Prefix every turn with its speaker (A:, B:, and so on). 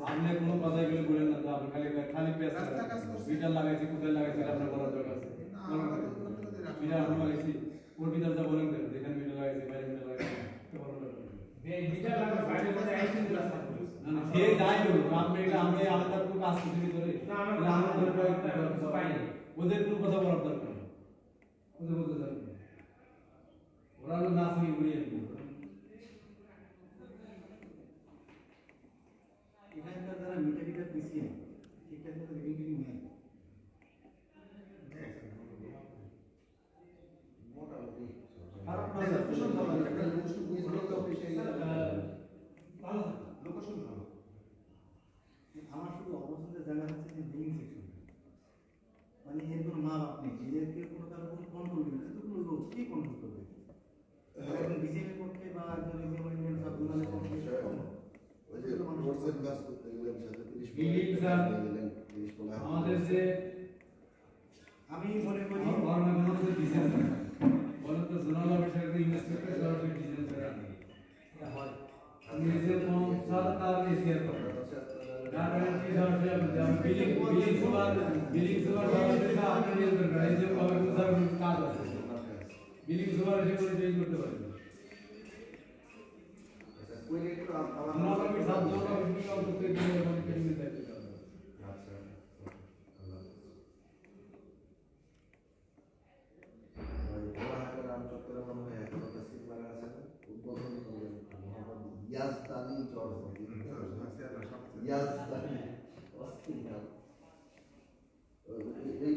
A: আপনি কোনো কথাই গুলো বলেন না, তো আপনি খালি খালি পেস বিটার লাগাইছি কুদাল লাগাইছি আপনার বলার দরকার আছে। বিটার আমরা লাগাইছি ওর ভিতর যা বলেন কেন, যেখানে বিটার লাগাইছি বাইরে বিটার লাগাইছি এই বিটার লাগাই বাইরে মধ্যে আইসিন গ্লাস থাকবে না না সে যাই বলুন আপনি এটা আমি আলাদা কোনো কাজ করতে ভিতরে না আমরা পাই ওদের কোনো কথা বলার দরকার নেই, ওদের বলতে দরকার নেই, ওরা না শুনি ঘুরিয়ে
B: এখানকার যারা মিটারিটা পিছিয়ে ঠিকঠাক মতো রিডিং নেই মোটামুটি আমার শুধু অবস্থানের জায়গা হচ্ছে যে বিলিং সেকশন, মানে এর কোনো মা বাপ নেই, এদেরকে কোনো কারো কোনো কন্ট্রোল নেই, এতগুলো লোক কে কন্ট্রোল করবে? একজন বিজেপির পক্ষে বা একজন ইন্ডিয়ান সাবজুনালের পক্ষে ওই যে মানুষের কাজ করতে গেলেন সাথে 30 গেলেন 30
A: আমাদের যে
B: আমি মনে করি
A: গভর্নমেন্ট যে ডিসিশন বলেন তো জোনাল অফিসার ইন্সপেক্টর সরাসরি ডিসিশন করে হয় আমি যে কোন সরকার এসিয়ার করে গার্মেন্ট কি সরাসরি বিলিং সুপার সরাসরি আপনি নিয়ন্ত্রণ করে এই যে গভর্নমেন্ট সার্ভিস কাজ আছে বিলিং সুপার এসে করে চেঞ্জ করতে পারে
B: ওই একটু আবার
A: জোনাল অফিস জোনাল অফিস করতে গেলে অনেক কিছু দায়িত্ব আছে।
C: আচ্ছা রাম চত্বরে মনে হয় একটা সিট লাগা আছে উদ্বোধন করলেন মোহাম্মদ ইয়াজদানি জর্জ ইয়াজদানি অস্থির নাম এই